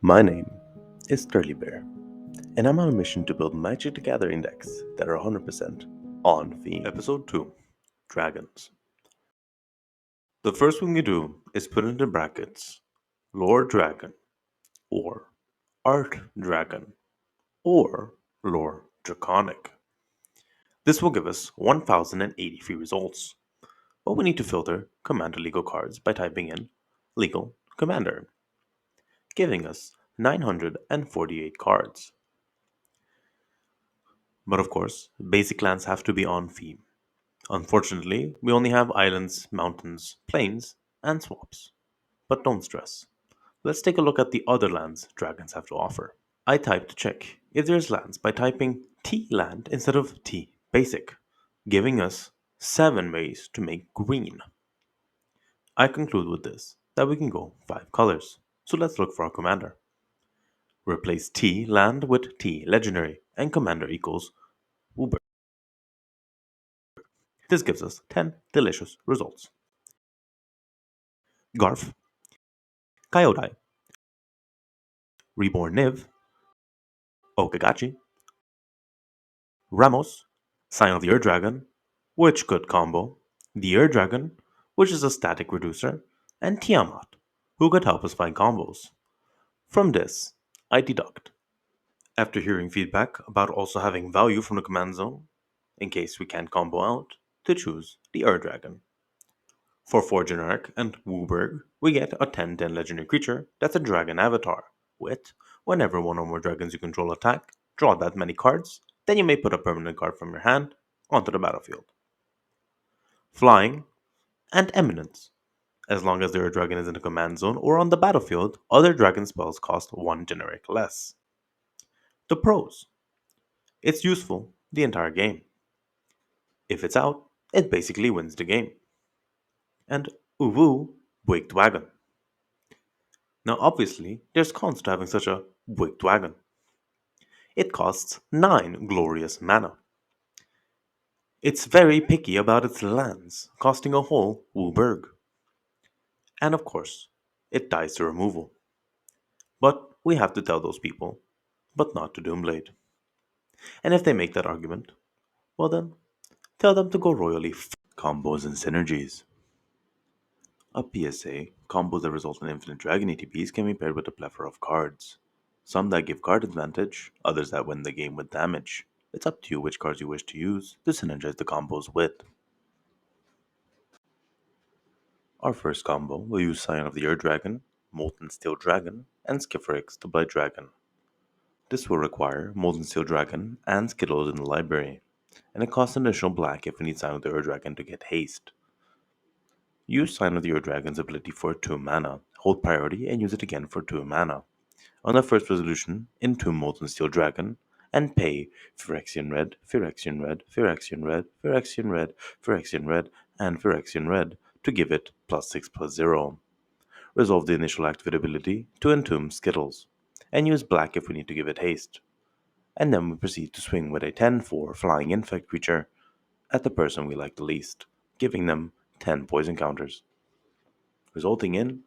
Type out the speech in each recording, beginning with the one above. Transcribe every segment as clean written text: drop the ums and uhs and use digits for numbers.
My name is Sturly Bear, and I'm on a mission to build Magic the Gathering decks that are 100% on theme. Episode 2 Dragons. The first thing we do is put into brackets Lord Dragon, or Art Dragon, or Lord Draconic. This will give us 1083 results, but we need to filter Commander Legal cards by typing in Legal Commander, giving us 948 cards. But of course, basic lands have to be on theme. Unfortunately, we only have islands, mountains, plains, and swamps. But don't stress. Let's take a look at the other lands dragons have to offer. I type to check if there's lands by typing T land instead of T basic, giving us 7 ways to make green. I conclude with this that we can go 5 colors. So let's look for our commander. Replace T land with T legendary and commander equals Uber. This gives us 10 delicious results. Garf, Kyodai, Reborn Niv, Okagachi, Ramos, Sign of the Ur-Dragon, which could combo, the Ur-Dragon, which is a static reducer, and Tiamat, who could help us find combos. From this, I deduct, after hearing feedback about also having value from the command zone, in case we can't combo out, to choose the Ur-Dragon. For 4 generic and Wooburg, we get a 10/10 legendary creature that's a dragon avatar, with whenever one or more dragons you control attack, draw that many cards, then you may put a permanent card from your hand onto the battlefield. Flying and Eminence. As long as their dragon is in the command zone or on the battlefield, other dragon spells cost 1 generic less. The pros. It's useful the entire game. If it's out, it basically wins the game. And Uwu Wicked Wagon. Now, obviously, there's cons to having such a wicked wagon. It costs 9 glorious mana. It's very picky about its lands, costing a whole Wooburg. And of course, it dies to removal. But we have to tell those people, but not to Doomblade. And if they make that argument, well then, tell them to go royally combos and synergies. A PSA, combos that result in infinite dragon ATPs can be paired with a plethora of cards. Some that give card advantage, others that win the game with damage. It's up to you which cards you wish to use to synergize the combos with. Our first combo will use Scion of the Ur-Dragon, Molten Steel Dragon, and Skiffrix the Blood Dragon. This will require Molten Steel Dragon and Skittles in the library, and it costs an additional black if we need Scion of the Ur-Dragon to get haste. Use Sign of the Ur-Dragon's ability for 2 mana, hold priority, and use it again for 2 mana. On the first resolution, entomb Molten Steel Dragon, and pay Phyrexian Red, Phyrexian Red, Phyrexian Red, Phyrexian Red, Phyrexian Red, and Phyrexian Red to give it +6/+0. Resolve the initial activate ability to entomb Skittles, and use black if we need to give it haste. And then we proceed to swing with a 10/4 flying infect creature at the person we like the least, giving them 10 poison counters, resulting in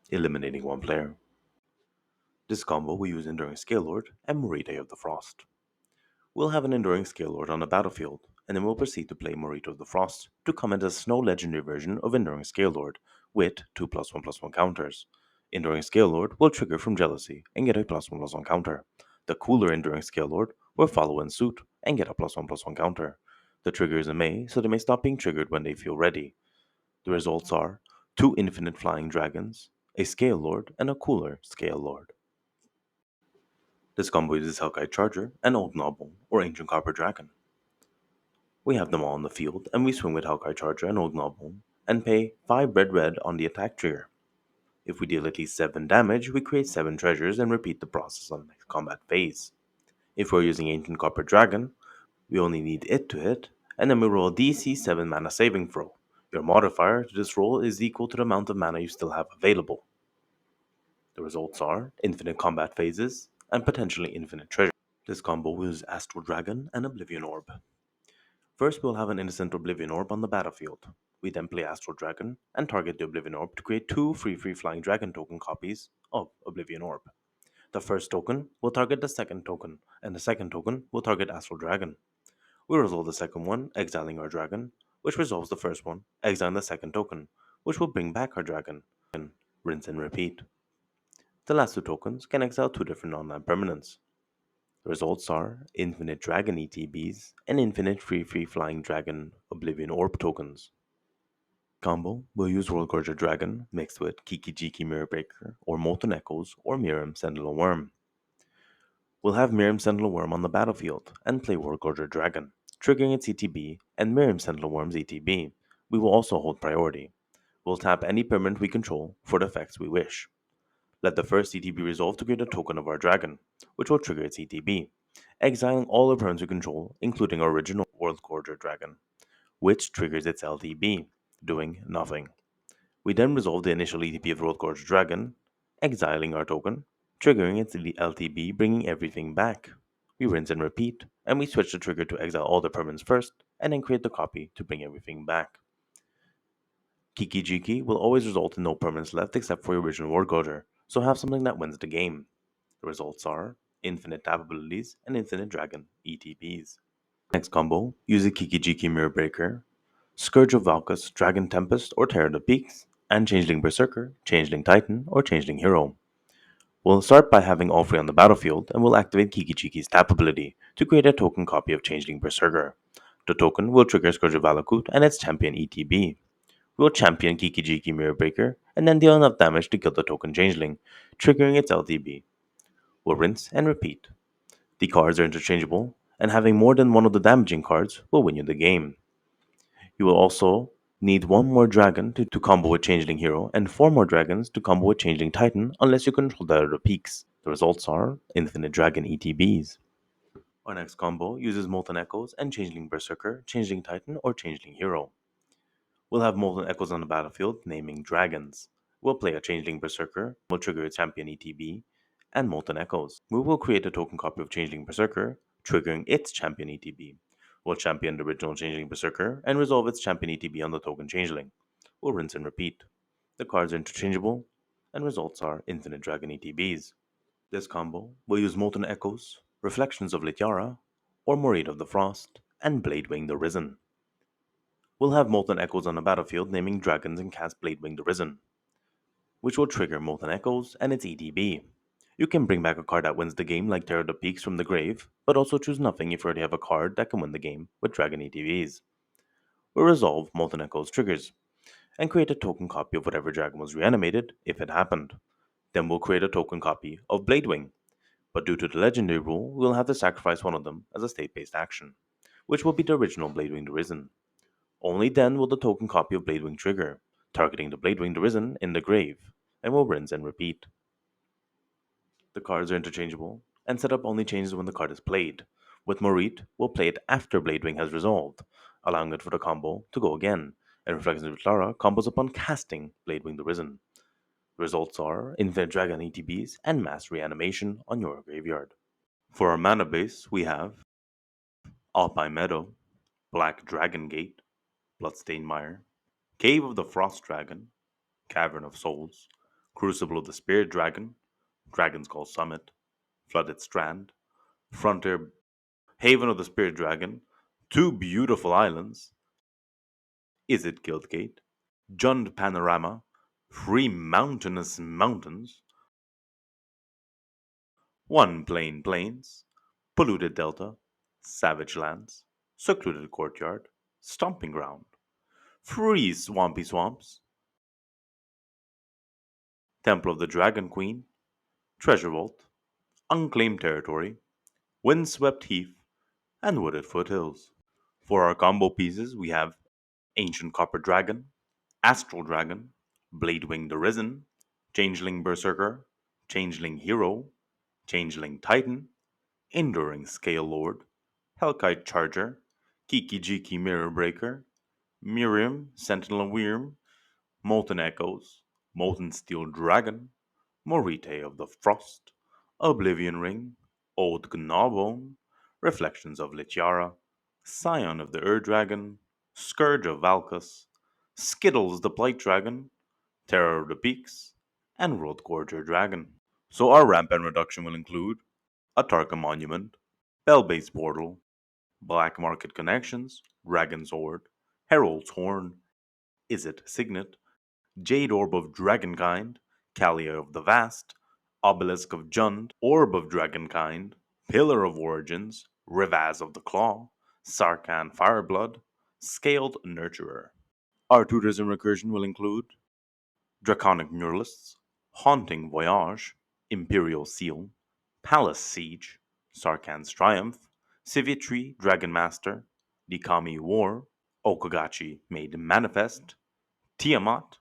eliminating one player. This combo will use Enduring Scalelord and Morita of the Frost. We'll have an Enduring Scalelord on the battlefield, and then we'll proceed to play Morita of the Frost to comment as Snow Legendary version of Enduring Scalelord with 2+1/+1 counters. Enduring Scalelord will trigger from Jealousy and get a +1/+1 counter. The cooler Enduring Scalelord will follow in suit and get a +1/+1 counter. The trigger is a May, so they may stop being triggered when they feel ready. The results are 2 infinite flying dragons, a Scale Lord, and a cooler Scale Lord. This combo uses Hellkite Charger and Old Noble, or Ancient Copper Dragon. We have them all in the field, and we swing with Hellkite Charger and Old Noble, and pay 5 red on the attack trigger. If we deal at least 7 damage, we create 7 treasures and repeat the process on the next combat phase. If we're using Ancient Copper Dragon, we only need it to hit, and then we roll a DC 7 mana saving throw. Your modifier to this roll is equal to the amount of mana you still have available. The results are infinite combat phases and potentially infinite treasure. This combo will use Astral Dragon and Oblivion Orb. First, we'll have an Innocent Oblivion Orb on the battlefield. We then play Astral Dragon and target the Oblivion Orb to create 2 free flying dragon token copies of Oblivion Orb. The first token will target the second token, and the second token will target Astral Dragon. We resolve the second one, exiling our dragon, which resolves the first one, exiling the second token, which will bring back our dragon. Rinse and repeat. The last two tokens can exile two different non-land permanents. The results are infinite dragon ETBs and infinite free flying dragon Oblivion Orb tokens. Combo will use World Gorger Dragon mixed with Kiki Jiki Mirror Breaker or Molten Echoes or Miriam Sentinel Worm. We'll have Miriam Sentinel Worm on the battlefield and play World Gorger Dragon, triggering its ETB and Miriam Sentinel Worm's ETB. We will also hold priority. We'll tap any permanent we control for the effects we wish. Let the first ETB resolve to create a token of our dragon, which will trigger its ETB, exiling all the permanents we control, including our original World Gorger Dragon, which triggers its LTB, doing nothing. We then resolve the initial ETB of World Gorger Dragon, exiling our token, triggering its LTB, bringing everything back. We rinse and repeat, and we switch the trigger to exile all the permanents first, and then create the copy to bring everything back. Kiki Jiki will always result in no permanents left except for your original War Gorger, so have something that wins the game. The results are infinite tap abilities and infinite dragon ETBs. Next combo, use a Kiki Jiki Mirror Breaker, Scourge of Valkus, Dragon Tempest, or Terror of the Peaks, and Changeling Berserker, Changeling Titan, or Changeling Hero. We'll start by having all three on the battlefield, and we'll activate Kiki Jiki's tap ability to create a token copy of Changeling Berserker. The token will trigger Scourge of Valakut and its champion ETB. We'll champion Kiki Jiki Mirror Breaker, and then deal enough damage to kill the token Changeling, triggering its LTB. We'll rinse and repeat. The cards are interchangeable, and having more than one of the damaging cards will win you the game. You will also need one more dragon to combo with Changeling Hero, and four more dragons to combo with Changeling Titan unless you control the other peaks. The results are Infinite Dragon ETBs. Our next combo uses Molten Echoes and Changeling Berserker, Changeling Titan, or Changeling Hero. We'll have Molten Echoes on the battlefield, naming dragons. We'll play a Changeling Berserker, we'll trigger its champion ETB, and Molten Echoes. We will create a token copy of Changeling Berserker, triggering its champion ETB. We'll champion the original Changeling Berserker and resolve its champion ETB on the token Changeling. We'll rinse and repeat. The cards are interchangeable, and results are Infinite Dragon ETBs. This combo will use Molten Echoes, Reflections of Lityara, or Moraid of the Frost, and Bladewing the Risen. We'll have Molten Echoes on the battlefield, naming dragons and cast Bladewing the Risen, which will trigger Molten Echoes and its ETB. You can bring back a card that wins the game, like Terror of the Peaks from the grave, but also choose nothing if you already have a card that can win the game with Dragon ETBs. We'll resolve Molten Echoes triggers, and create a token copy of whatever dragon was reanimated, if it happened. Then we'll create a token copy of Bladewing, but due to the legendary rule, we'll have to sacrifice one of them as a state-based action, which will be the original Bladewing the Risen. Only then will the token copy of Bladewing trigger, targeting the Bladewing the Risen in the grave, and will rinse and repeat. The cards are interchangeable, and setup only changes when the card is played. With Morit, we'll play it after Bladewing has resolved, allowing it for the combo to go again, and Reflections of Clara combos upon casting Bladewing the Risen. The results are Infinite Dragon ETBs and Mass Reanimation on your graveyard. For our mana base, we have Alpine Meadow, Black Dragon Gate, Bloodstained Mire, Cave of the Frost Dragon, Cavern of Souls, Crucible of the Spirit Dragon, Dragon's Call Summit, Flooded Strand, Frontier, Haven of the Spirit Dragon, Two Beautiful Islands, Is It Guildgate, Jund Panorama, Three Mountainous Mountains, One Plain Plains, Polluted Delta, Savage Lands, Secluded Courtyard, Stomping Ground, Three Swampy Swamps, Temple of the Dragon Queen, Treasure Vault, Unclaimed Territory, Windswept Heath, and Wooded Foothills. For our combo pieces, we have Ancient Copper Dragon, Astral Dragon, Bladewing the Risen, Changeling Berserker, Changeling Hero, Changeling Titan, Enduring Scale Lord, Hellkite Charger, Kiki Jiki Mirror Breaker, Miriam Sentinel Wyrm, Molten Echoes, Molten Steel Dragon, Morite of the Frost, Oblivion Ring, Old Gnawbone, Reflections of Lityara, Scion of the Ur-Dragon, Scourge of Valkus, Skittles the Blight Dragon, Terror of the Peaks, and World Gorger Dragon. So our ramp and reduction will include a Tarka Monument, Bell-based Portal, Black Market Connections, Dragon Sword, Herald's Horn, Izzet Signet, Jade Orb of Dragonkind, Kalia of the Vast, Obelisk of Jund, Orb of Dragonkind, Pillar of Origins, Rivaz of the Claw, Sarkhan Fireblood, Scaled Nurturer. Our tutors in recursion will include Draconic Muralists, Haunting Voyage, Imperial Seal, Palace Siege, Sarkhan's Triumph, Sivitri Dragon Master, Nikami War, Okagachi Made Manifest, Tiamat,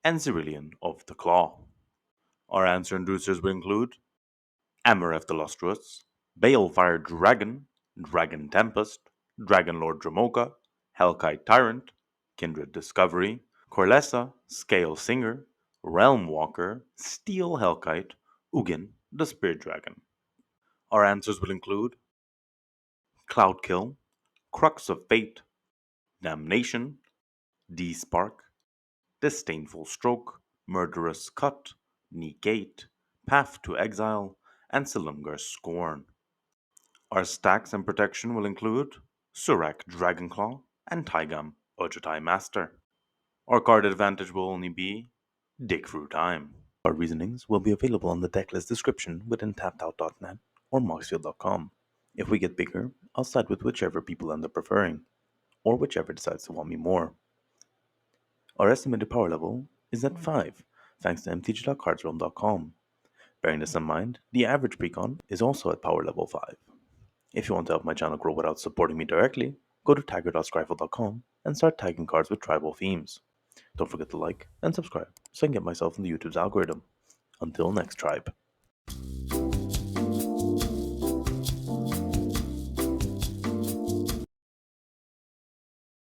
and Cerulean of the Claw. Our answer inducers will include Amareth the Lustrous, Balefire Dragon, Dragon Tempest, Dragon Lord Dramoka, Hellkite Tyrant, Kindred Discovery, Corlessa, Scale Singer, Realm Walker, Steel Hellkite, Ugin, the Spirit Dragon. Our answers will include Cloudkill, Crux of Fate, Damnation, D-Spark, Disdainful Stroke, Murderous Cut, Negate, Path to Exile, and Silumgar's Scorn. Our stacks and protection will include Surak Dragonclaw and Taigam Ojutai Master. Our card advantage will only be Dig Through Time. Our reasonings will be available on the decklist description within tappedout.net or moxfield.com. If we get bigger, I'll side with whichever people end up preferring, or whichever decides to want me more. Our estimated power level is at 5, thanks to mtg.cardsrealm.com. Bearing this in mind, the average precon is also at power level 5. If you want to help my channel grow without supporting me directly, go to tagger.scrifle.com and start tagging cards with tribal themes. Don't forget to like and subscribe so I can get myself in the YouTube's algorithm. Until next tribe.